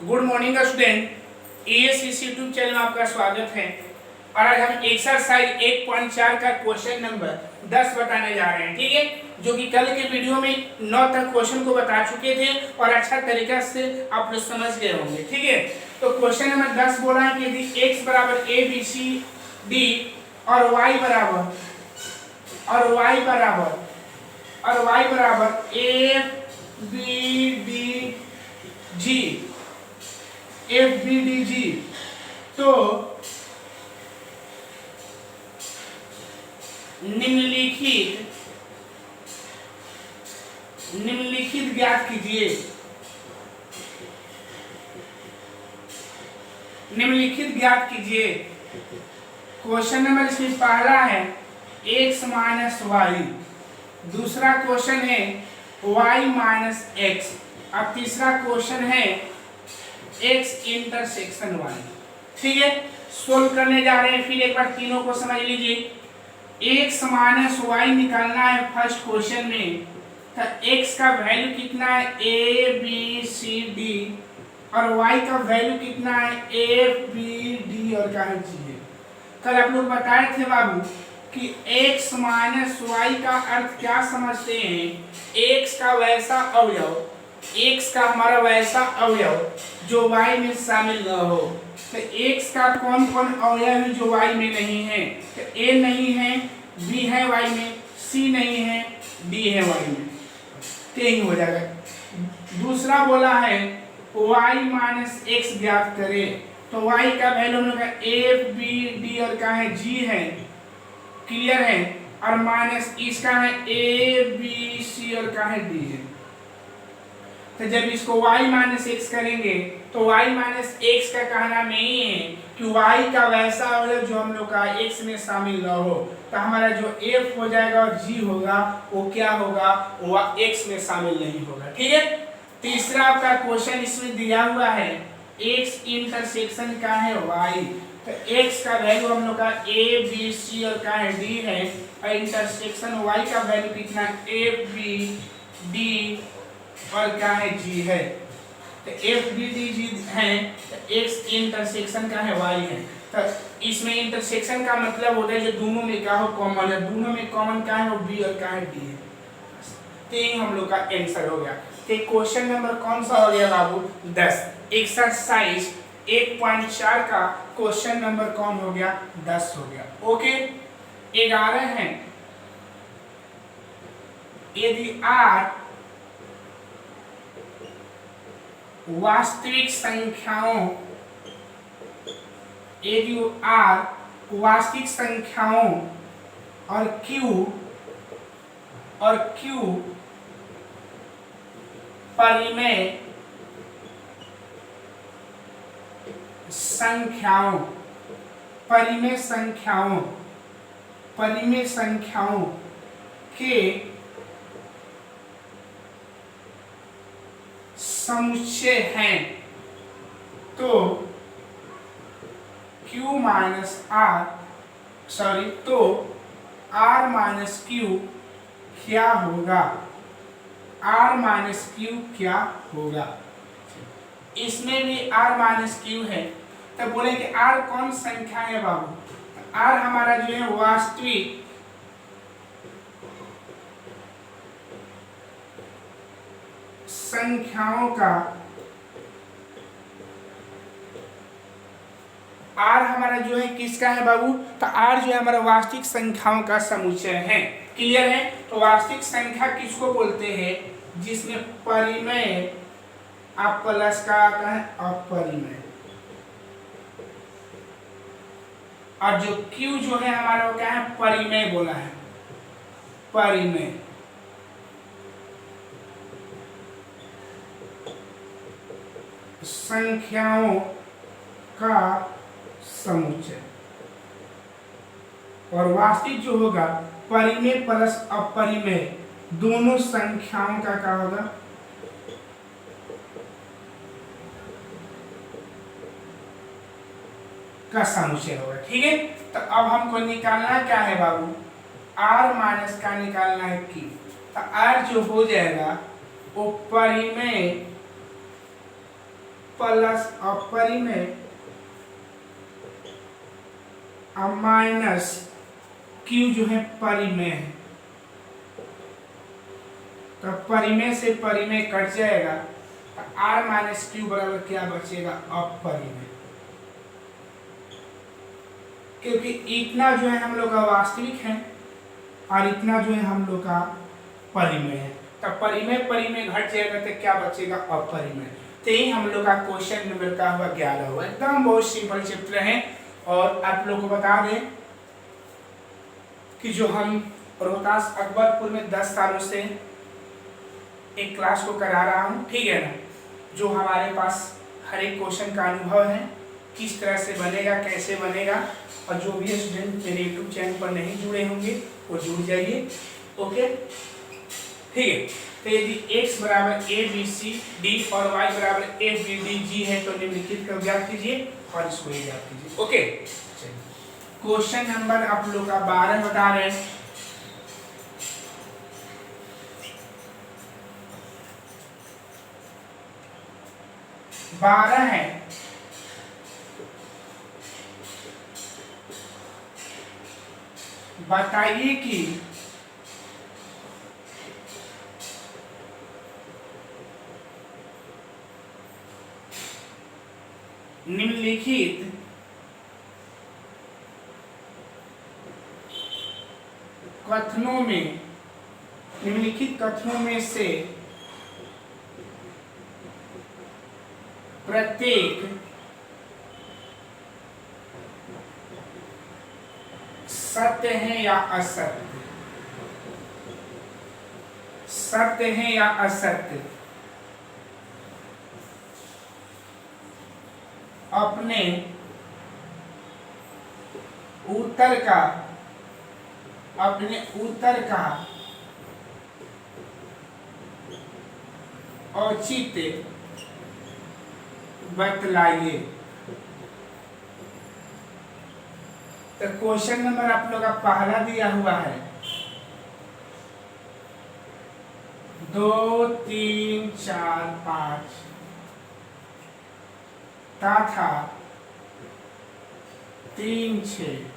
Good morning student, ASCC YouTube channel में आपका स्वागत है। और आज हम एक्सरसाइज 1.4 का क्वेश्चन नंबर 10 बताने जा रहे हैं, ठीक है। जो कि कल के वीडियो में 9 तक क्वेश्चन को बता चुके थे और अच्छा तरीका से आप लोग समझ गए होंगे, ठीक है। तो क्वेश्चन नंबर 10 बोला है कि यदि x बराबर ए बी सी डी और y बराबर A B D G FBDG, तो निम्नलिखित ज्ञात कीजिए। क्वेश्चन नंबर इसमें पहला है x माइनस वाई, दूसरा क्वेश्चन है y माइनस एक्स, अब तीसरा क्वेश्चन है x इंटरसेक्शन y, ठीक है। सोल्व करने जा रहे हैं, फिर एक बार तीनों को समझ लीजिए। x माइनस वाई निकालना है फर्स्ट क्वेश्चन में, तो x का वैल्यू कितना है a b c d और y का वैल्यू कितना है a b d और क्या है g। कल आप लोग बताए थे बाबू कि x माइनस वाई का अर्थ क्या समझते हैं, x का वैसा अवयव, x का हमारा वैसा अवयव जो y में शामिल न हो। तो x का कौन कौन अवयव है जो y में नहीं है, तो a नहीं है, b है y में, c नहीं है, d है y में, तो यही हो जाएगा। दूसरा बोला है y माइनस एक्स ज्ञात करें, तो y का वैल्यू हम लोग का a b d और क्या है g है, क्लियर है, और माइनस इसका है a b c और क्या है d है। तो जब इसको y माइनस एक्स करेंगे तो y माइनस एक्स का कहना नहीं है कि y का वैसा अवयव जो हम लोग का x में शामिल न हो, तो हमारा जो f हो जाएगा और g होगा वो क्या होगा, वो x में शामिल नहीं होगा, ठीक है। तीसरा आपका क्वेश्चन इसमें दिया हुआ है x इंटरसेक्शन का है y, तो x का वैल्यू हम लोग का a b c और का है d है, और इंटरसेक्शन y का वैल्यू कितना a b d और क्या है g है, तो f b d g है, तो x इंटरसेक्शन का है y है। तो इसमें इंटरसेक्शन का मतलब होता है जो दोनों में क्या हो कॉमन है, दोनों में कॉमन क्या है वो b और क्या है d है। तो ये हम लोग का आंसर हो गया। तो क्वेश्चन नंबर कौन सा हो गया बाबू 10, एक्सरसाइज 1.4 का क्वेश्चन नंबर कौन हो गया 10 हो गया। ओके 11 है, यदि r वास्तविक संख्याओं, यदि r वास्तविक संख्याओं और q परिमेय संख्याओं के समुच्चय हैं, तो r माइनस q क्या होगा, इसमें भी r माइनस q है। तो बोले कि r कौन संख्या है बाबू, r हमारा जो है वास्तविक संख्याओं का, r हमारा जो है किसका है बाबू, तो r जो है हमारा वास्तविक संख्याओं का समुच्चय है, क्लियर है। तो वास्तविक संख्या किसको बोलते हैं, जिसमें परिमेय आप प्लस का आता है अपरिमेय, और जो q जो है हमारा वो क्या है परिमेय बोला है, परिमेय। संख्याओं का समुच्चय, और वास्तविक जो होगा परिमेय प्लस अपरिमेय दोनों संख्याओं का क्या होगा, का समुच्चय होगा, ठीक है। तो अब हमको निकालना क्या है बाबू, r माइनस का निकालना है q, तो r जो हो जाएगा वो परिमेय प्लस अपरिमेय माइनस क्यू जो है परिमेय है, तो परिमेय से परिमेय कट जाएगा, तो आर माइनस क्यू बराबर क्या बचेगा, अपरिमेय। क्योंकि इतना जो है हम लोग का वास्तविक है और इतना जो है हम लोग का परिमेय है, तो परिमेय परिमेय घट जाएगा तो क्या बचेगा, अपरिमेय। तो यही हम लोग का क्वेश्चन नंबर का हुआ 11 हुआ। एकदम बहुत सिंपल चैप्टर है। और आप लोग को बता दें कि जो हम रोहतास अकबरपुर में 10 सालों से एक क्लास को करा रहा हूँ, ठीक है ना, जो हमारे पास हर एक क्वेश्चन का अनुभव है, किस तरह से बनेगा, कैसे बनेगा। और जो भी स्टूडेंट मेरे यूट्यूब चैनल पर नहीं जुड़े होंगे वो जुड़ जाइए, ओके, ठीक है। तो यदि x बराबर a b c d और y बराबर f b d g है तो निम्नलिखित का ज्ञात कीजिए और इसको ज्ञात कीजिए, ओके। क्वेश्चन नंबर आप लोग का 12 बता रहे हैं। बारह है, बताइए कि निम्नलिखित कथनों में से प्रत्येक सत्य है या असत्य, सत्य है या असत्य। अपने उत्तर का औचित्य बतलाइए। तो क्वेश्चन नंबर आप लोग का पहला दिया हुआ है 2 3 4 5 तथा 3 6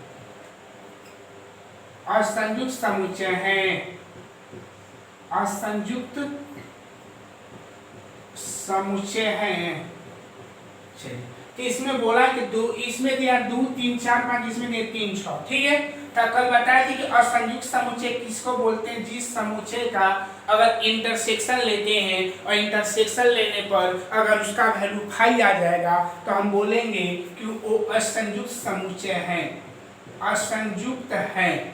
असंयुक्त समुच्चय है, असंयुक्त समुच्चय है। चलिए, तो इसमें बोला कि दो, इसमें दिया 2 3 4 5, इसमें दिया 3 6, ठीक है। तो कल बताया थी कि असंयुक्त समुच्चय किसको बोलते हैं, जिस समुच्चय का अगर इंटरसेक्शन लेते हैं और इंटरसेक्शन लेने पर अगर उसका वैल्यू 5 आ जाएगा तो हम बोलेंगे कि वो असंयुक्त समुच्चय है, असंयुक्त है।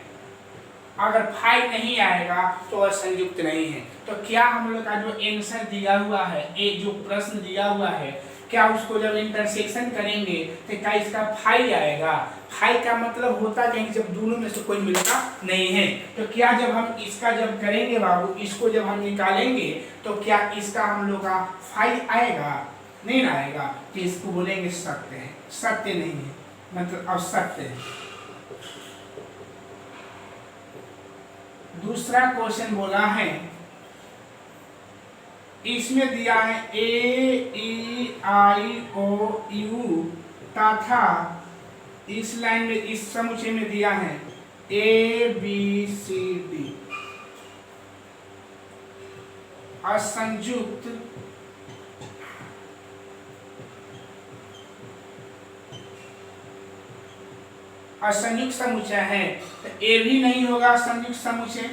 अगर 5 नहीं आएगा तो असंयुक्त नहीं है। तो क्या हम लोग का जो आंसर दिया हुआ है, एक जो प्रश्न दिया हुआ है, क्या उसको जब इंटरसेक्शन करेंगे तो क्या इसका 5 आएगा। 5 का मतलब होता है कि जब दोनों में से कोई मिलता नहीं है। तो क्या जब हम इसका जब करेंगे बाबू, इसको जब हम निकालेंगे तो क्या इसका हम लोग का 5 आएगा, नहीं आएगा। तो इसको बोलेंगे सत्य है, सत्य नहीं है मतलब असत्य है। दूसरा क्वेश्चन बोला है, इसमें दिया है A E I O U तथा इस लाइन में, इस समुच्चय में दिया है A B C D। असंयुक्त असंयुक्त समुच्चय है तो ए भी नहीं होगा असंयुक्त समुच्चय,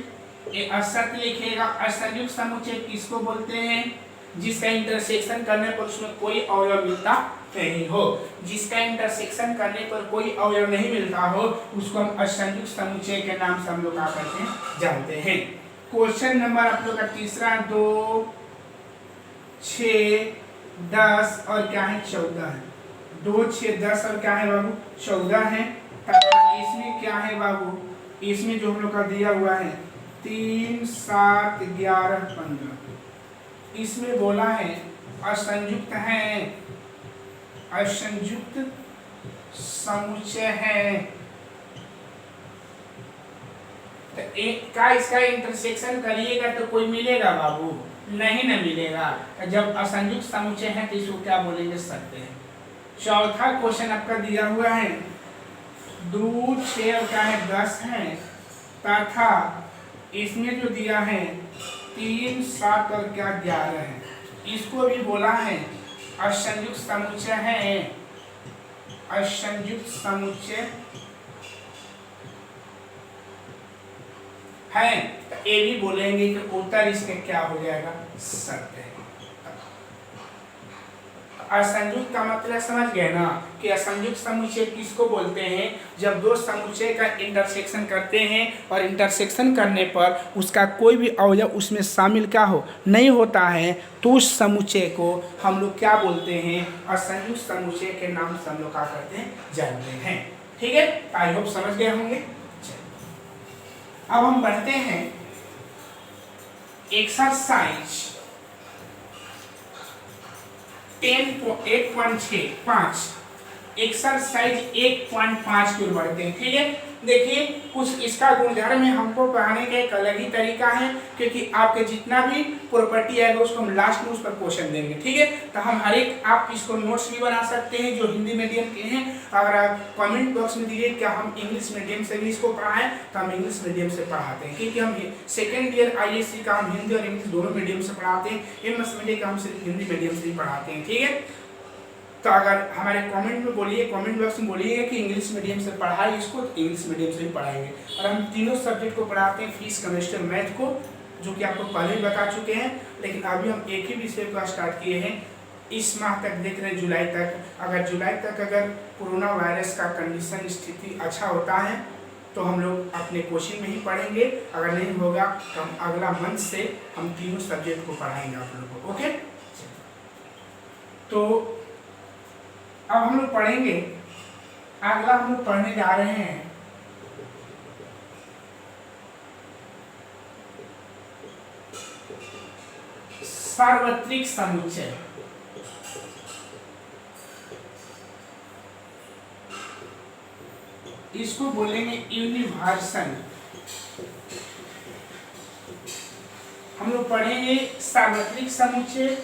ये असत्य लिखेगा। असंयुक्त समुच्चय किसको बोलते हैं, जिसका इंटरसेक्शन करने पर उसमें कोई अवयव मिलता नहीं हो, जिसका इंटरसेक्शन करने पर कोई अवयव नहीं मिलता हो उसको हम असंयुक्त समुच्चय के नाम से हम लोग क्या करते हैं, जानते हैं। क्वेश्चन नंबर आप लोग का तीसरा 2 6 10 और क्या है 14 है। 2 6 10 और क्या है बाबू 14 है। इसमें क्या है बाबू, इसमें जो हम लोग का दिया हुआ है 3 7 11 15, इसमें बोला है असंयुक्त है, असंयुक्त समुच्चय है। तो एक का इसका इंटरसेक्शन करिएगा तो कोई मिलेगा बाबू, नहीं न मिलेगा। जब असंयुक्त समुच्चय है तो इसको क्या बोलेंगे, सत्य है। चौथा क्वेश्चन आपका दिया हुआ है 2 6 और क्या है 10 है, तथा इसमें जो दिया है 3 7 और क्या 11 है, इसको भी बोला है असंयुक्त समुच्चय है, असंयुक्त समुच्चय है। तो ये भी बोलेंगे कि उत्तर इसके क्या हो जाएगा, सत्य है। असंयुक्त का मतलब समझ गए ना कि असंयुक्त समुच्चय किसको बोलते हैं, जब दो समुच्चय का इंटरसेक्शन करते हैं और इंटरसेक्शन करने पर उसका कोई भी अवयव उसमें शामिल क्या हो नहीं होता है, तो उस समुच्चय को हम लोग क्या बोलते हैं, असंयुक्त समुच्चय के नाम से हम लोग क्या करते हैं, जानते हैं। ठीक है, आई होप समझ गए होंगे। अब हम बढ़ते हैं एक्सरसाइज 10.8.5 एक्सरसाइज 1.5 की ओर बढ़ते हैं। ठीक है, देखिए कुछ इसका गुणधर्म है, हमको पढ़ाने का एक अलग ही तरीका है, क्योंकि आपके जितना भी प्रॉपर्टी आएगा उसको हम लास्ट में उस पर क्वेश्चन देंगे। ठीक है, तो हम हर एक आप इसको नोट्स भी बना सकते हैं जो हिंदी मीडियम के हैं। अगर आप कमेंट बॉक्स में दीजिए क्या हम इंग्लिश मीडियम से भी इसको पढ़ाएं, तो हम इंग्लिश मीडियम से पढ़ाते हैं, क्योंकि हम सेकेंड ईयर ISC का हम हिंदी और इंग्लिश दोनों मीडियम से पढ़ाते हैं। MS मीडियम का हम सिर्फ हिंदी मीडियम से ही पढ़ाते हैं। ठीक है, तो अगर हमारे कमेंट में बोलिए, कमेंट बॉक्स में बोलिएगा कि इंग्लिश मीडियम से पढ़ाए इसको, तो इंग्लिश मीडियम से ही पढ़ाएंगे। और हम तीनों सब्जेक्ट को पढ़ाते हैं, फिजिक्स केमिस्ट्री और मैथ को, जो कि आपको पहले ही बता चुके हैं। लेकिन अभी हम एक ही विषय को स्टार्ट किए हैं इस माह तक, देख रहे हैं जुलाई तक। अगर जुलाई तक अगर कोरोना वायरस का कंडीशन स्थिति अच्छा होता है तो हम लोग अपने कोचिंग में ही पढ़ेंगे, अगर नहीं होगा तो हम अगला मंथ से हम तीनों सब्जेक्ट को पढ़ाएंगे आप लोगों को। ओके, तो अब हम लोग पढ़ेंगे, अगला हम लोग पढ़ने जा रहे हैं सार्वत्रिक समुच्चय। इसको बोलेंगे यूनिवर्सल। हम लोग पढ़ेंगे सार्वत्रिक समुच्चय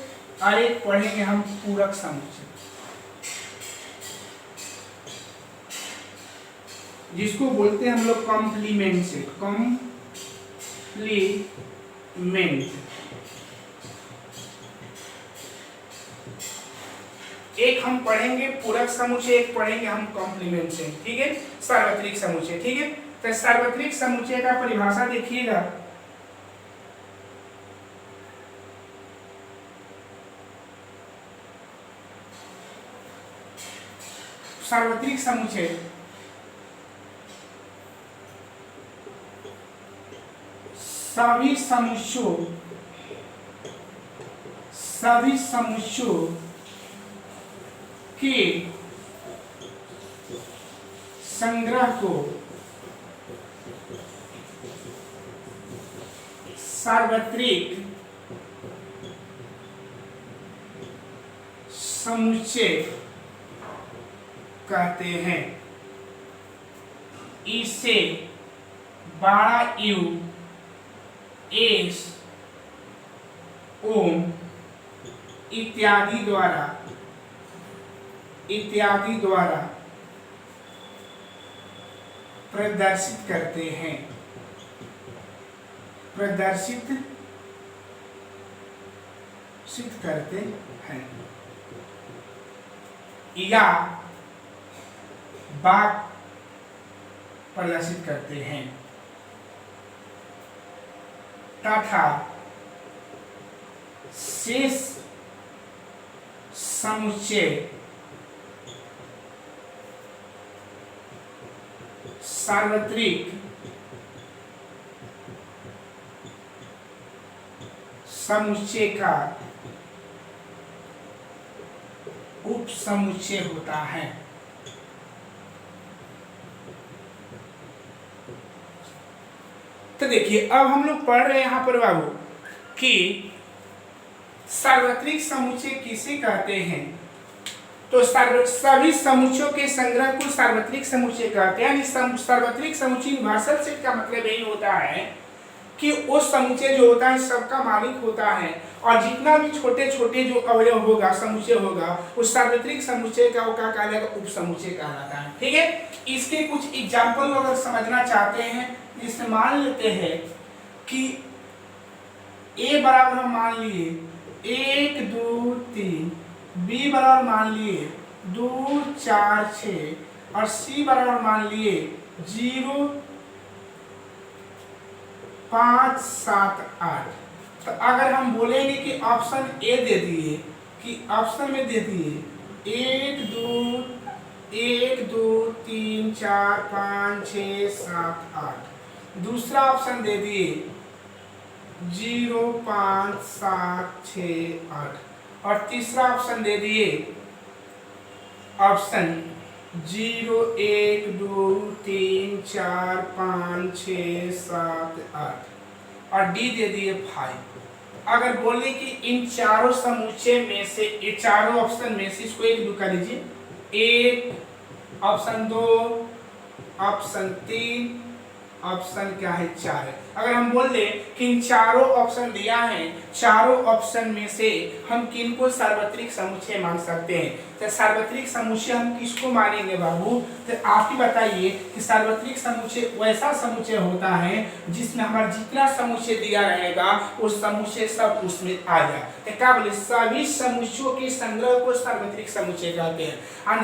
और एक पढ़ेंगे हम पूरक समुच्चय, जिसको बोलते हैं हम लोग कॉम्प्लीमेंट से, कॉम्प्लीमेंट। एक हम पढ़ेंगे पूरक समुच्चय, एक पढ़ेंगे हम कॉम्प्लीमेंट से। ठीक है, सार्वत्रिक समुच्चय। ठीक है, तो सार्वत्रिक समुच्चय का परिभाषा देखिएगा, सार्वत्रिक समुच्चय सभी समुच्चयों के संग्रह को सार्वत्रिक समुच्चय कहते हैं। इसे 12U एस ओम इत्यादि द्वारा प्रदर्शित करते हैं, या बात प्रदर्शित करते हैं, तथा शेष समुच्चय सार्वत्रिक समुच्चय का उपसमुच्चय होता है। तो देखिए अब हम लोग पढ़ रहे हैं यहाँ पर बाबू कि सार्वत्रिक समुच्चय किसे कहते हैं, तो सभी समुच्चयों के संग्रह को सार्वत्रिक समुच्चय कहते हैं। यानी सार्वत्रिक समुच्चय यूनिवर्सल सेट का मतलब यही होता है कि वो समुच्चय जो होता है सबका मालिक होता है, और जितना भी छोटे छोटे जो अवयव होगा, समुच्चय होगा, उस सार्वत्रिक समुच्चय का वो क्या कहलाएगा, उप समुच्चय कहलाता है। ठीक है, इसके कुछ एग्जाम्पल अगर समझना चाहते हैं, इसमें मान लेते हैं कि ए बराबर हम मान लिए 1 2 3, बी बराबर मान लिए 2 4 6, और सी बराबर मान लिए 0 5 7 8। तो अगर हम बोलेंगे कि ऑप्शन ए दे दिए, कि ऑप्शन में दे दिए 1 2 3 4 5 6 7 8, दूसरा ऑप्शन दे दिए 0 5 7 6 8, और तीसरा ऑप्शन दे दिए ऑप्शन 0 1 2 3 4 5 6 7 8, और डी दे दिए 5। अगर बोले कि इन चारों समुच्चय में से, ये चारों ऑप्शन में से इसको एक दो कर लीजिए, 1 ऑप्शन 2 ऑप्शन 3 ऑप्शन क्या है 4 है। अगर हम बोल दे कि इन चारों ऑप्शन दिया है, चारों ऑप्शन में से हम किनको सार्वत्रिक समुच्चय मान सकते हैं, तो सार्वत्रिक समुच्चय हम किसको मानेंगे बाबू, तो आप ही बताइए कि सार्वत्रिक समुच्चय वैसा समुच्चय होता है जिसमें हमारा जितना समुच्चय दिया रहेगा वो समुच्चय सब उसमें आ जाए। तो क्या बोले, सभी समुच्चयों के संग्रह को सार्वत्रिक समुच्चय कहते हैं। और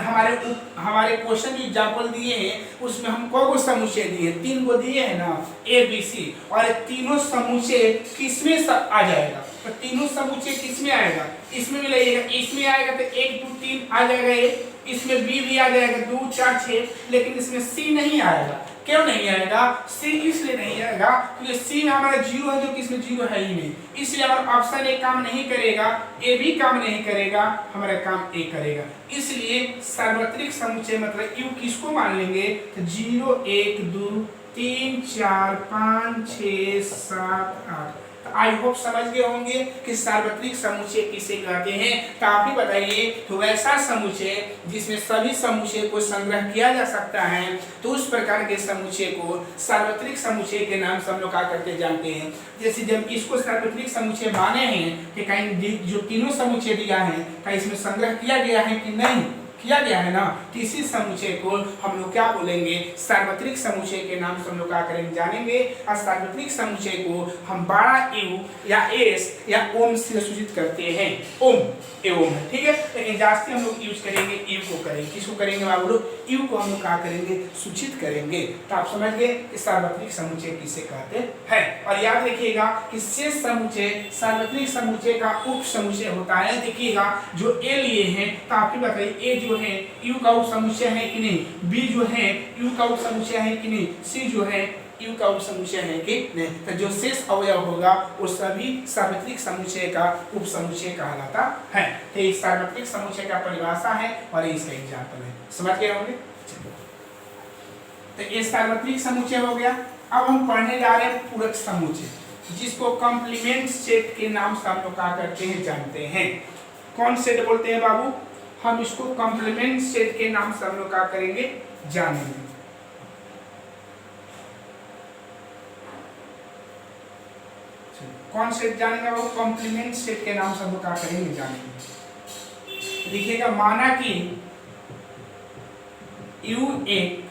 हमारे क्वेश्चन जो एग्जाम्पल दिए हैं उसमें हम कौन को समुच्चय दिए, 3 को दिए हैं ना, ए बी सी, और तीनों समुच्चय किसमें सब आ जाएगा, तो तीनों समुच्चय किसमें आएगा, इसमें भी लगेगा, इसमें आएगा तो 1 2 3 आ जाएगा एक, इसमें बी भी आ जाएगा 2 4 6, लेकिन इसमें सी नहीं आएगा। क्यों नहीं आएगा, सी इसलिए नहीं आएगा क्योंकि सी में हमारा 0 है, जो कि इसमें 0 है ही नहीं, इसलिए हमारा ऑप्शन ए काम नहीं करेगा, ए भी काम नहीं करेगा, हमारा काम ए करेगा। इसलिए सार्वत्रिक समुच्चय मतलब यू किसको मान लेंगे, तो 0 1 2 3 4 5 6 7 8। आई होप समझ गए होंगे कि सार्वत्रिक समुच्चय किसे कहते हैं। तो आप ही बताइए, तो वैसा समुच्चय जिसमें सभी समुच्चय को संग्रह किया जा सकता है, तो उस प्रकार के समुच्चय को सार्वत्रिक समुच्चय के नाम से हम लोग क्या करते जानते हैं। जैसे जब इसको सार्वत्रिक समुच्चय माने हैं कि कहीं जो तीनों समुच्चय दिया है क्या इसमें संग्रह किया गया है कि नहीं किया गया है ना, तो इसी समुच्चय को हम लोग क्या बोलेंगे, सार्वत्रिक समुच्चय के नाम से हम लोग क्या करेंगे जानेंगे। और सार्वत्रिक समुच्चय को हम बड़ा यू या एस या ओम से सूचित करते हैं, ओम एवं, ठीक है। लेकिन जास्ती हम लोग यूज करेंगे यू को करेंगे, किसको करेंगे बाबू लोग, यू को हम लोग क्या करेंगे, सूचित करेंगे। तो आप समझ गए कि सार्वत्रिक समुच्चय किसे कहते हैं। और याद रखिएगा कि शेष समुच्चय सार्वत्रिक समुच्चय का उप समुच्चय होता है। देखिएगा जो ए लिए हैं, तो आप ही बताइए ए जो है यू का उप समुच्चय है कि नहीं, बी जो है यू का उप समुच्चय है कि नहीं, सी जो है यू का उप समुच्चय है कि नहीं। तो जो शेष अवयव होगा वो सभी सार्वत्रिक समुच्चय का उप समुच्चय कहलाता है। तो ये सार्वत्रिक समुच्चय का परिभाषा है और इसका एग्जाम्पल है, समझ गए होंगे। तो ये सार्वत्रिक समुच्चय हो गया। अब हम पढ़ने जा रहे हैं पूरक समुच्चय, जिसको कॉम्प्लीमेंट सेट के नाम से हम लोग क्या करते हैं जानते हैं। कौन सेट बोलते हैं बाबू, हम इसको कॉम्प्लीमेंट सेट के नाम से हम लोग क्या करेंगे जानेंगे। कौन सेट जानेगा, वो कॉम्प्लीमेंट सेट के नाम से हम लोग क्या करेंगे जानेंगे। देखिएगा, माना कि यू एक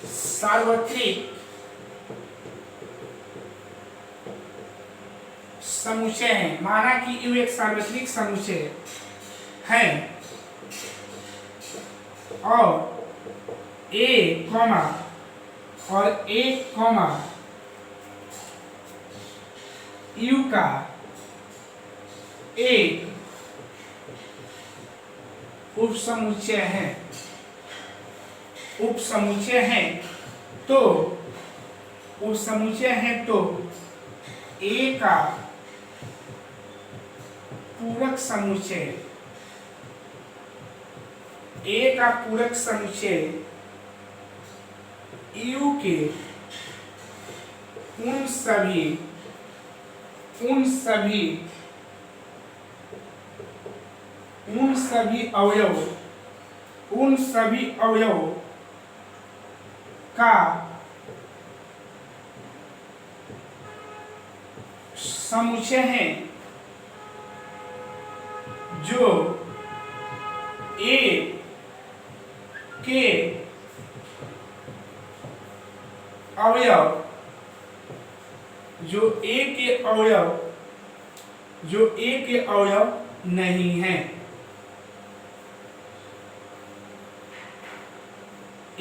सार्वत्रिक समुच्चय है, माना कि यू एक सार्वत्रिक समुच्चय है और ए कॉमा और ए कॉमा यू का एक उप समुच्चय है, उप समुच्चय है, तो उप समुच्चय है तो ए का पूरक समुच्चय, ए का पूरक समुच्चय यू के उन सभी अवयव का समुच्चय हैं जो ए के अवयव नहीं हैं,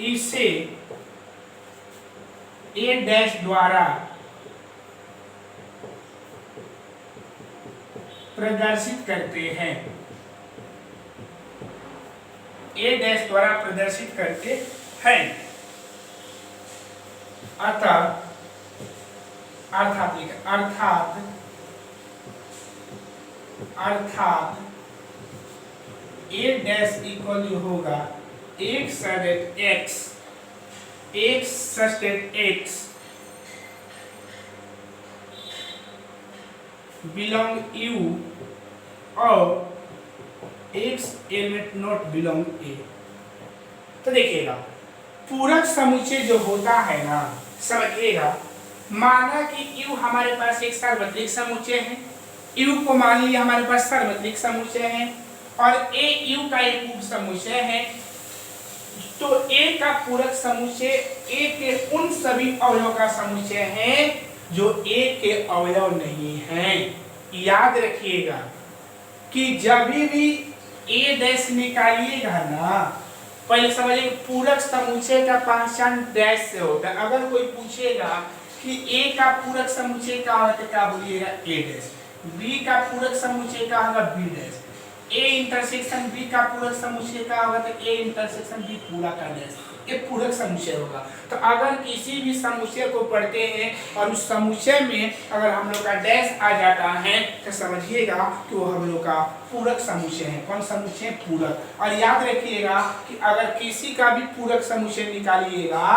इसे ए डैश द्वारा प्रदर्शित करते हैं, ए डैश द्वारा प्रदर्शित करते हैं। अर्थात ए डैश इक्वल होगा एक सडेट एक्स बिलोंग यू और एक्स एलिमेंट नॉट बिलोंग ए। तो देखिएगा पूरक समुच्चय जो होता है ना, समझिएगा, माना कि यू हमारे पास एक सार्वत्रिक समुच्चय है, यू को मान लिया हमारे पास सार्वत्रिक समुच्चय है और ए यू का एक उप समुच्चय है। तो ए का पूरक समुच्चय ए के उन सभी अवयव का समुच्चय है जो ए के अवयव नहीं हैं। याद रखिएगा कि जब भी ए डैश निकालिएगा ना, पहले समझिए पूरक समुच्चय का पहचान डैश से होता है। अगर कोई पूछेगा कि ए का पूरक समुच्चय क्या होता है, क्या बोलिएगा? ए डैश। बी का पूरक समुच्चय क्या होगा? B dash. A intersection B का पूरक समुच्चय क्या होगा? तो ए इंटरसेक्शन बी पूरा का डैश, ये पूरक समुच्चय होगा। तो अगर किसी भी समुच्चय को पढ़ते हैं और उस समुच्चय में अगर हम लोग का डैश आ जाता है तो समझिएगा कि वो हम लोग का पूरक समुच्चय है। कौन समुच्चय? पूरक। और याद रखिएगा कि अगर किसी का भी पूरक समुच्चय निकालिएगा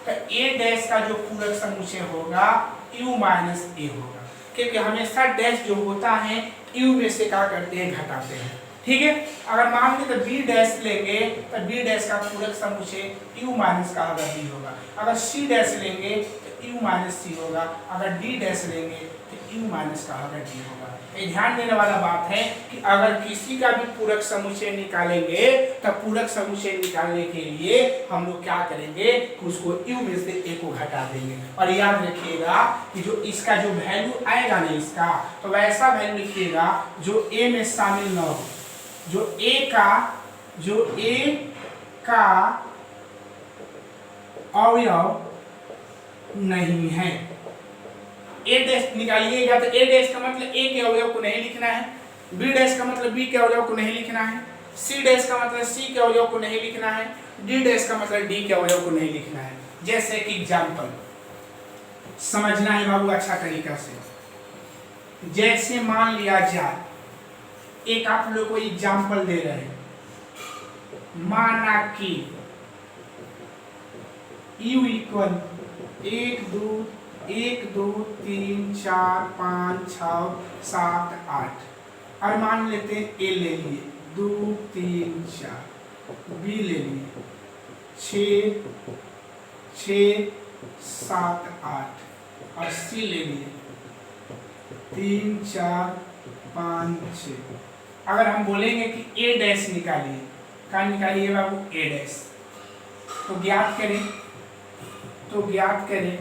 तो ए डैश का जो पूरक समुच्चय होगा यू माइनस ए होगा, क्योंकि हमेशा डैश जो होता है यू में से क्या करते हैं? घटाते हैं। ठीक है, अगर मान लें तो बी डैश लेंगे तो बी डैश का पूरक समुच्चय यू माइनस का होगा बी होगा। अगर सी डैश लेंगे तो यू माइनस सी होगा। अगर डी डैश लेंगे तो यू माइनस का होगा डी होगा। ये ध्यान देने वाला बात है कि अगर किसी का भी पूरक समुच्चय निकालेंगे तो पूरक समुच्चय निकालने के लिए हम लोग क्या करेंगे? उसको यू में से ए को घटा देंगे। और याद रखिएगा कि जो इसका जो वैल्यू आएगा ना इसका, तो वैसा वैल्यू लिखिएगा जो ए में शामिल न हो, जो ए का अवयव नहीं है। ए डैश निकालिएगा तो ए डैश का मतलब ए के अवयव को नहीं लिखना है, बी डैश का मतलब बी के अवयव को नहीं लिखना है, सी डैश का मतलब सी के अवयव को नहीं लिखना है, डी डैश का मतलब डी के अवयव को नहीं लिखना है। जैसे कि एग्जाम्पल समझना है बाबू अच्छा तरीका से। जैसे मान लिया जाए, एक आप लोग को एग्जाम्पल दे रहे हैं, माना कि u इक्वल 1 2 3 4 5 6 7 8 और मान लेते हैं a ले लिए 2 3 4, b ले लिए 6 7 8 और c ले लिए 3 4 5 6। अगर हम बोलेंगे कि ए डैश निकालिए, क्या निकालिए बाबू? ए डैश। तो ज्ञात करें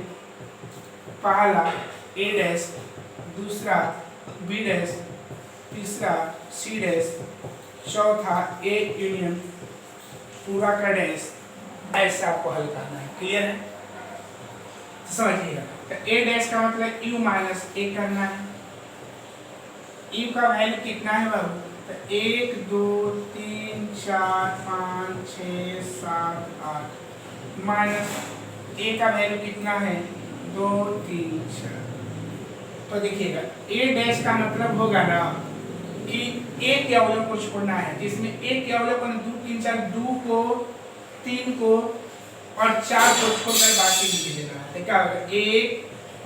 पहला ए डैश, दूसरा बी डैश, तीसरा सी डैश, चौथा ए यूनियन पूरा का डैश। ऐसे आपको हल करना है। क्लियर है? समझिएगा। तो ए डैश का मतलब यू माइनस ए करना है। यू का वैल्यू कितना है बाबू? तो 1 2 3 4 5 6 7 8 माइनस ए का वैल्यू कितना है? 2 3 4। तो देखिएगा ए डैश का मतलब होगा ना कि ए के अवयव को छोड़ना है, जिसमें ए के अवयव को 2 3 4 2 को 3 को और 4 को छोड़कर बाकी लिख देना है। तो क्या होगा? 1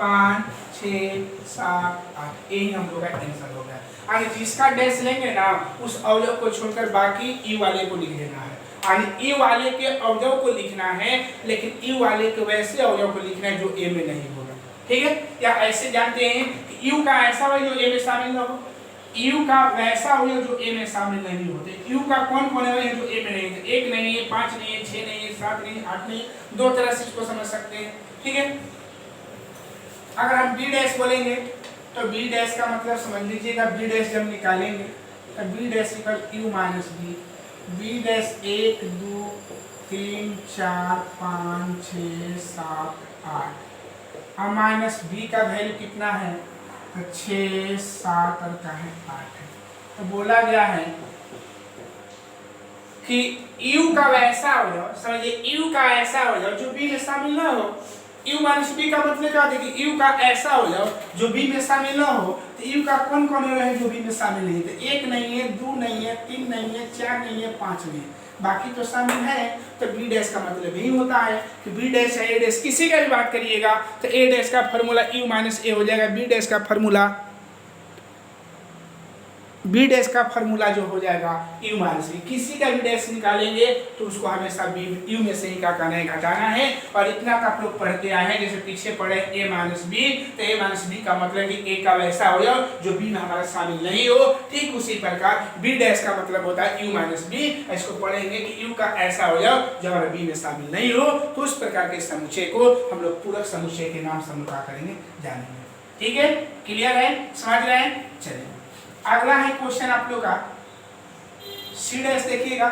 5 6 7 8। यही हम लोग का आंसर होगा। और जिसका डैश लेंगे ना उस अवयव को छोड़कर बाकी ई वाले को लिख देना है। और ई वाले के अवयव को लिखना है, लेकिन ई वाले के वैसे अवयव को लिखना है जो ए में नहीं होगा। ठीक है। या ऐसे जानते हैं कि यू का ऐसा हो जो ए में शामिल ना हो, यू का वैसा हो जो ए में शामिल नहीं होते। यू का कौन कौन है जो ए में नहीं है? 1 नहीं है, 5 नहीं है, 6 नहीं है, 7 नहीं है, 8 नहीं है। दो तरह से इसको समझ सकते हैं, ठीक है। अगर हम बी डैश बोलेंगे तो बी डैश का मतलब समझ लीजिएगा, बी डैश जब निकालेंगे तो B dash equal U minus B. B dash 1 2 3 4 5 6 7 8 और माइनस बी का वैल्यू कितना है? तो 6 7 और का है 8 है। तो बोला गया है कि u का वैसा हो जाओ, समझिए u का ऐसा हो जाओ जो b में शामिल ना हो। u माइनस b का मतलब क्या होता है कि u का ऐसा हो जाओ जो b में शामिल ना हो। तो u का कौन कौन है जो b में शामिल नहीं है? तो 1 नहीं है, 2 नहीं है, 3 नहीं है, 4 नहीं है, 5 नहीं है, बाकी तो शामिल है। तो बी डैश का मतलब यही होता है कि बी डैश या ए डैश किसी का भी बात करिएगा तो ए डैश का फॉर्मूला यू माइनस ए हो जाएगा। बी डैश का फॉर्मूला बी डैश का फॉर्मूला जो हो जाएगा यू माइनस बी। किसी का भी डैश निकालेंगे तो उसको हमेशा बी यू में से ही क्या करना है? घटाना है। और इतना का आप लोग पढ़ते आए हैं, जैसे पीछे पढ़े ए माइनस बी, तो ए माइनस बी का मतलब कि ए का वैसा हो जाओ जो बी में हमारा शामिल नहीं हो। ठीक उसी प्रकार बी डैश का मतलब होता है यू माइनस बी। इसको पढ़ेंगे कि यू का ऐसा हो जाओ जो हमारा बी में शामिल नहीं हो। तो उस प्रकार के समुच्चय को हम लोग पूरक समुच्चय के नाम से हम क्या करेंगे? जानेंगे। ठीक है, क्लियर है, समझ रहे हैं? चलिए अगला है क्वेश्चन आप लोग का सी डैश देखिएगा।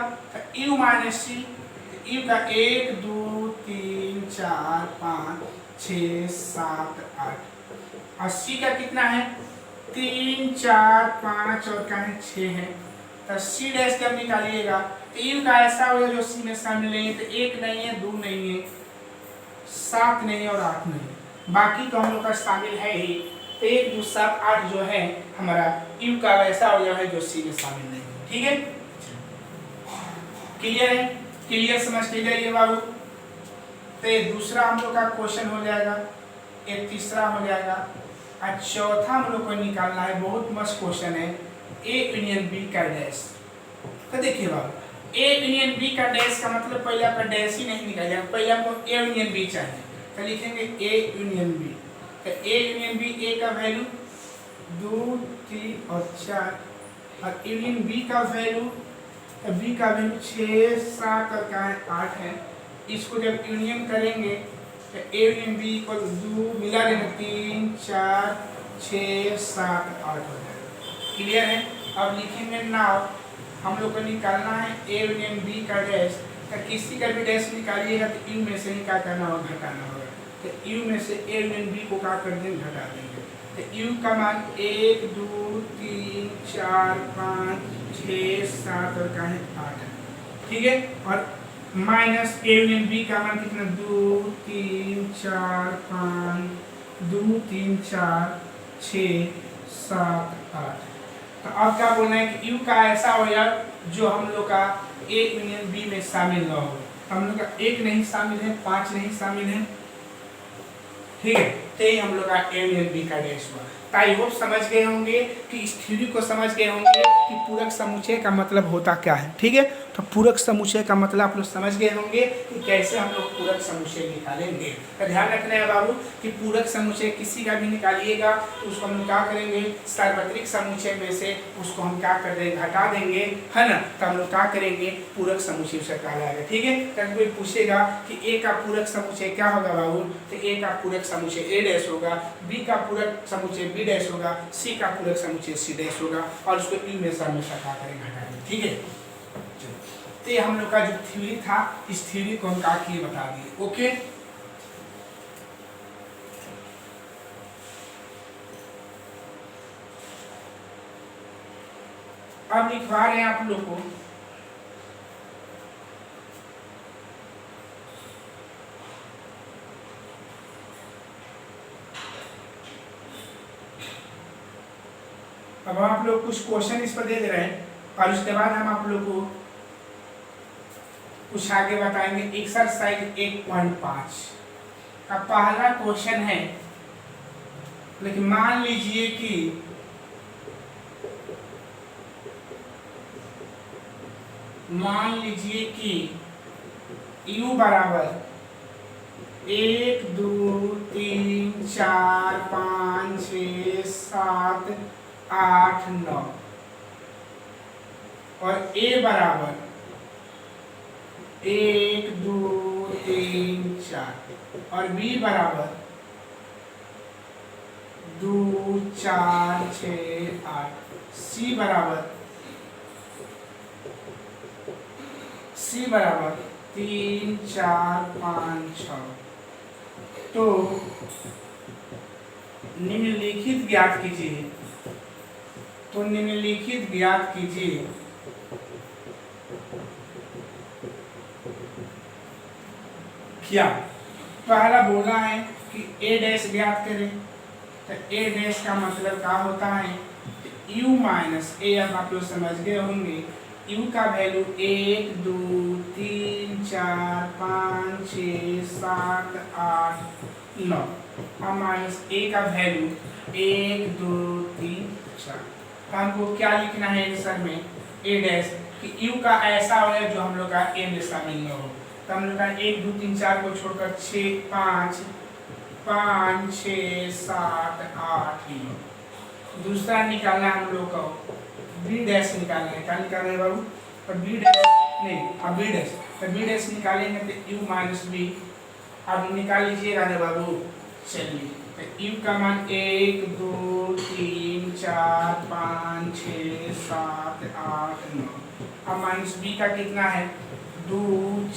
यू माइनस सी, यू का 1 2 3 4 5 6 7 8 और सी का कितना है? 3 4 5 और का है 6 है। तो सी डैश जब निकालिएगा तो यू का ऐसा होगा जो सी में शामिल नहीं है। तो 1 नहीं है, 2 नहीं है, 7 नहीं है और 8 नहीं है, बाकी तो हम लोग का शामिल है ही। तो 1 2 7 8 जो है हमारा यू का वैसा हो है जो सी में शामिल नहीं है। ठीक है, क्लियर है? क्लियर समझ के जाइए बाबू। तो ये दूसरा हम लोग का क्वेश्चन हो जाएगा, एक तीसरा हो जाएगा और चौथा हम लोग को निकालना है। बहुत मस्त क्वेश्चन है, ए यूनियन बी का डैश। तो देखिए बाबू, ए यूनियन बी का डैश का मतलब पहले आपका डैश ही नहीं निकालेगा, पहले हमको ए यूनियन बी चाहिए। तो लिखेंगे ए यूनियन बी। तो ए यूनियन बी, ए का वैल्यू 2 3 और 4 और यूनियन बी का वैल्यू, बी का वैल्यू 6 7 और का है 8 है। इसको जब यूनियन करेंगे तो ए यूनियन बी इक्वल 2 मिला लेना 3 4 6 7 8 हो जाएगा। क्लियर है? अब लिखेंगे नाउ हम लोग को निकालना है ए यूनियन बी का डैश। तो किसी का भी डैश निकालिएगा तो यू में से ही क्या करना होगा? घटाना होगा। तो यू में से ए यूनियन बी को क्या कर देंगे? घटा देंगे। तो यू का मान 1 2 3 4 5 6 7 और का है 8 है। ठीक है, और माइनस ए यूनियन बी का मान कितना? 2 3 4 5 2 3 4 6 7 8। तो अब क्या बोलना है कि यू का ऐसा हो यार जो हम लोग का ए यूनियन बी में शामिल ना हो। हम लोग का 1 नहीं शामिल है, 5 नहीं शामिल है। ठीक है, तो ये हम लोग का ए यूनियन बी का डैश हुआ। आई होप समझ गए होंगे कि इस थ्योरी को समझ गए होंगे कि पूरक समुच्चय का मतलब होता क्या है। ठीक है, तो पूरक समुच्चय का मतलब आप लोग समझ गए होंगे कि कैसे हम लोग पूरक समुच्चय निकालेंगे। तो ध्यान रखना है बाबू कि पूरक समुच्चय किसी का भी निकालिएगा तो उसको हम क्या करेंगे? सार्वत्रिक समुच्चय में से उसको हम क्या कर देंगे? घटा देंगे, है ना। तो हम लोग क्या करेंगे? पूरक समुच्चय से कहलाएगा। ठीक है, कभी कोई पूछेगा कि ए का पूरक समुच्चय क्या होगा बाबू? तो ए का पूरक समुच्चय ए डैश होगा, बी का पूरक समुच्चय बी डैश होगा, सी का पूरक समुच्चय सी डैश होगा और उसको यू में से हमेशा क्या करेंगे? घटाएंगे। ठीक है, तो ये हम लोग का जो थ्योरी था इस थ्योरी को हम क्या किए? बता दिए। ओके, अब लिखवा रहे हैं आप लोग को अब आप लोग कुछ क्वेश्चन इस पर दे रहे हैं और उसके बाद हम आप लोग को कुछ आगे बताएंगे। एक्सरसाइज 1.5 का पहला क्वेश्चन है, लेकिन मान लीजिए कि u बराबर 1 2 3 4 5 6 7 8 9 और a बराबर 1 2 3 4 और b बराबर 2 4 6 8 c बराबर 3 4 5 6। तो निम्नलिखित ज्ञात कीजिए क्या पहला बोला है कि a डैश ज्ञात करें। तो a डैश का मतलब क्या होता है, u माइनस a। अब आप लोग समझ गए होंगे u का वैल्यू 1 2 3 4 5 6 7 8 9 और माइनस a का वैल्यू 1 2 3 4। तो हमको क्या लिखना है आंसर में a डैश कि u का ऐसा हो जो हम लोग का a में शामिल न हो। तो हम लोग का 1 2 3 4 को छोड़कर 6 5 5 6 7 8 9। दूसरा निकालना हम लोग को बी डैश निकालना है। क्या निकालना है बाबू, और बी डैश नहीं, अब बी डैश। तो बी डैश निकालेंगे तो u माइनस बी। अब निकाल लीजिएगा ना बाबू। चलिए तो u का मान 1 2 3 4 5 6 7 8 9 अब माइनस बी का कितना है 2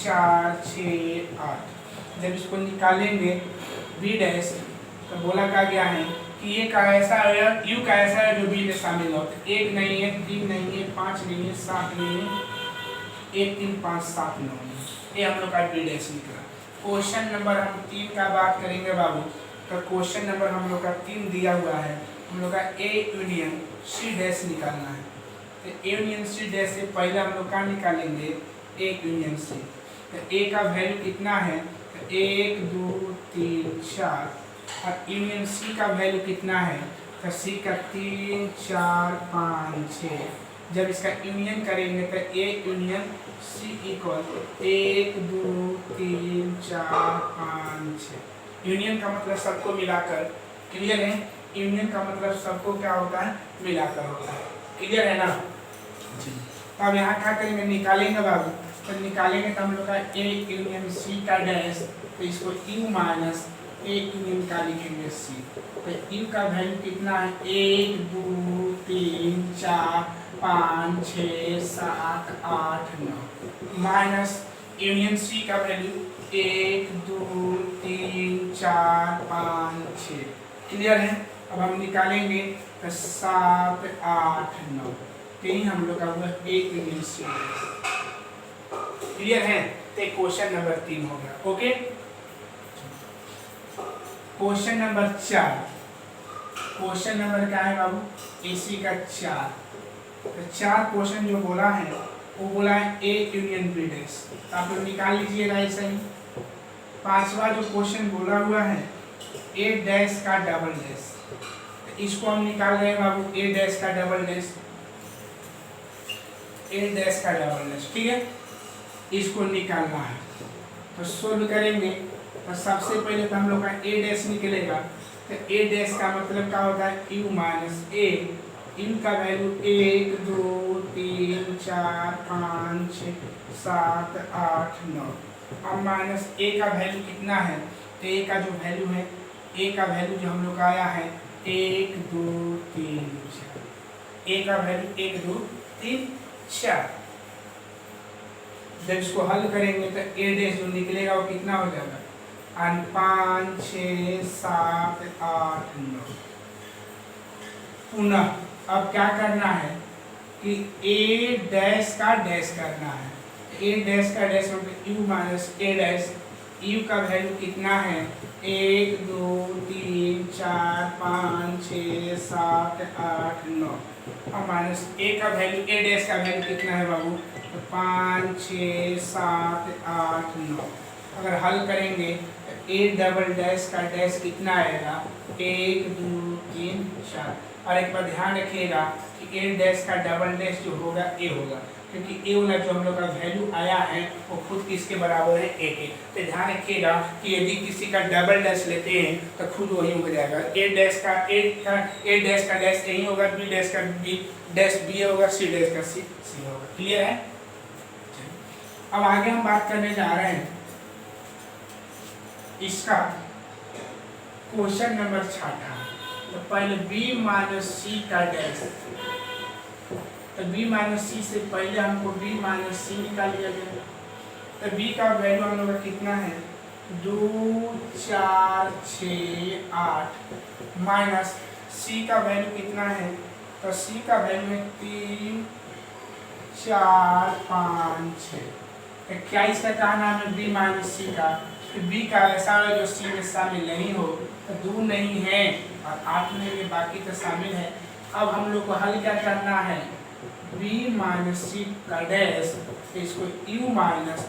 4 6 8। जब इसको निकालेंगे बी डैश तो बोला क्या गया है कि ये का ऐसा है u का ऐसा है जो बी में शामिल हो। 1 नहीं है 3 नहीं है 5 नहीं है 7 नहीं है 1 3 5 7 9 ये हम लोग का बी डैश निकला। क्वेश्चन नंबर हम 3 का बात करेंगे बाबू। तो क्वेश्चन नंबर हम लोग का 3 दिया हुआ है। हम लोग का a यूनियन c डैश निकालना है। तो a यूनियन c डैश से पहले हम लोग का निकालेंगे a यूनियन c। तो a का वैल्यू कितना है, तो 1 2 3 4 और यूनियन c का वैल्यू कितना है, तो c का 3 4 5 6। जब इसका यूनियन करेंगे तो a union c equal 1 2 3 4 5 6। Union का मतलब सबको मिलाकर, क्लियर है। यूनियन का मतलब सबको क्या होता है, मिलाकर होता है। क्लियर है ना। तो अब यहाँ क्या करेंगे, निकालेंगे बाबू। तो निकालेंगे तो हम लोग का a यूनियन c का डैश, तो इसको u माइनस a यूनियन का लिखेंगे c। तो u का वैल्यू कितना है 1 2 3 4 5 6 7 8 9 माइनस यूनियन c का वैल्यू 1 2 3 4 5 6। क्लियर है। अब हम निकालेंगे तो 7 8 9। यही हम लोग का हुआ एक यूनियन सी। क्लियर है। तो क्वेश्चन नंबर 3 हो गया। Okay, question number 4। Question number क्या है बाबू, एसी का 4। तो 4 क्वेश्चन जो बोला है वो बोला है ए यूनियन बी डैश। तो आप लोग निकाल लीजिएगा ऐसा ही। 5वां जो क्वेश्चन बोला हुआ है ए डैश का डबल डैश। तो इसको हम निकाल रहे हैं बाबू, ए डैश का डबल डैश, ए डैश का डबल डैश। ठीक है, इसको निकालना है। तो सोल्व करेंगे तो सबसे पहले तो हम लोग का ए डैश निकलेगा। तो ए डैश का मतलब क्या होता है यू माइनस ए। यू का वैल्यू 1 2 3 4 5 6 7 8 9। अब माइनस ए का वैल्यू कितना है, तो ए का जो वैल्यू है, ए का वैल्यू जो हम लोग का आया है 1 2 3 4। ए का वैल्यू 1 2 3 4। जब इसको हल करेंगे तो ए डैश जो निकलेगा वो कितना हो जाएगा 5 6 7 8 9। पुनः अब क्या करना है कि ए डैश का डैश करना है। ए डैश का डैश मतलब you minus A dash. You का वैल्यू कितना है 1 2 3 4 5 6 7 8 9। अब माइनस ए का वैल्यू, ए डैश का वैल्यू कितना है बाबू, तो 5 6 7 8 9। अगर हल करेंगे तो ए डबल डैश का डैश कितना आएगा 1 2 3 4। और एक बार ध्यान रखिएगा कि ए डैश का डबल डैश जो होगा ए होगा, क्योंकि ए वाला जो हम लोग का वैल्यू आया है वो खुद किसके बराबर है, ए के। तो ध्यान रखिएगा कि यदि किसी का डबल डैश लेते हैं तो खुद वही हो जाएगा। ए डैश का डैश यही होगा, बी डैश का बी होगा, सी डैश का सी होगा। क्लियर है? अब आगे हम बात करने जा रहे हैं इसका क्वेश्चन नंबर 6। तो पहले b माइनस सी का डैश, तो b माइनस सी से पहले हमको b माइनस सी निकाल लिया गया। तो b का वैल्यू हम लोग का कितना है, 2 4 6 8 माइनस c का वैल्यू कितना है, तो c का वैल्यू है 3 4 5 6। क्या इसका क्या नाम है, b माइनस सी का, b का ऐसा है जो c में शामिल नहीं हो, तो 2 नहीं है और 8 में ये बाकी तो शामिल है। अब हम लोग को हल क्या करना है, b माइनस सी का डैश, तो इसको u माइनस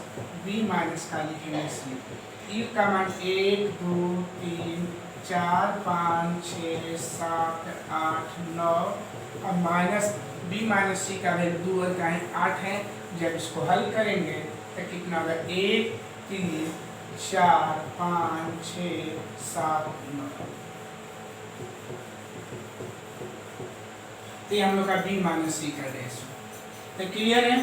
b माइनस का लिखेंगे सी। u का मान 1 2 3 4 5 6 7 8 9 और माइनस b माइनस सी का वैल्यू 2 और का है 8 है। जब इसको हल करेंगे तो कितना होगा, 1 3 4 5 6 7 9। ये हम लोग का b माइनस सी का डैश। तो क्लियर है?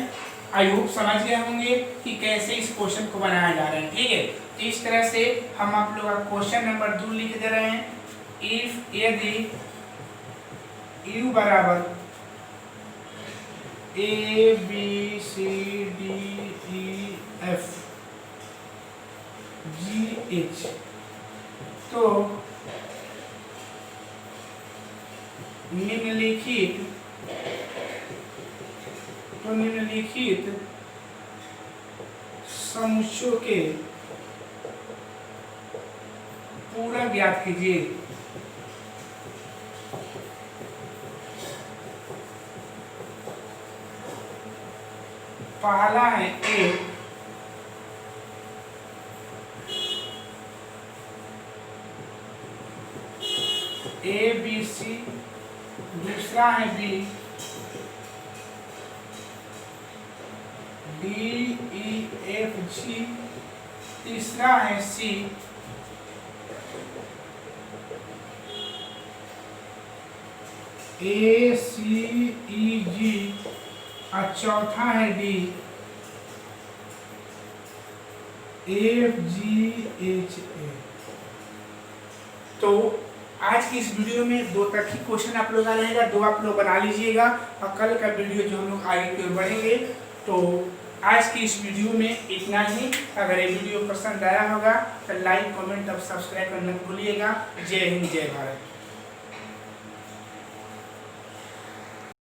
आई होप समझ गए होंगे कि कैसे इस क्वेश्चन को बनाया जा रहा है। ठीक है, तो इस तरह से हम आप लोग का क्वेश्चन नंबर 2 लिख दे रहे हैं। इफ यदि u बराबर a b c d e f g h, तो निम्नलिखित समुच्चयों के पूरा ज्ञात कीजिए। पहला है ए बी सी, दूसरा है B D E F G, तीसरा है सी ए सी ई जी और चौथा है D F G H A. तो आज की इस वीडियो में 2 तक ही क्वेश्चन आप लोग का रहेगा, 2 आप लोग बना लीजिएगा और कल का वीडियो जो हम लोग आगे की ओर बढ़ेंगे। तो आज की इस वीडियो में इतना ही। अगर ये वीडियो पसंद आया होगा तो लाइक कमेंट और सब्सक्राइब करना भूलिएगा। जय हिंद जय भारत।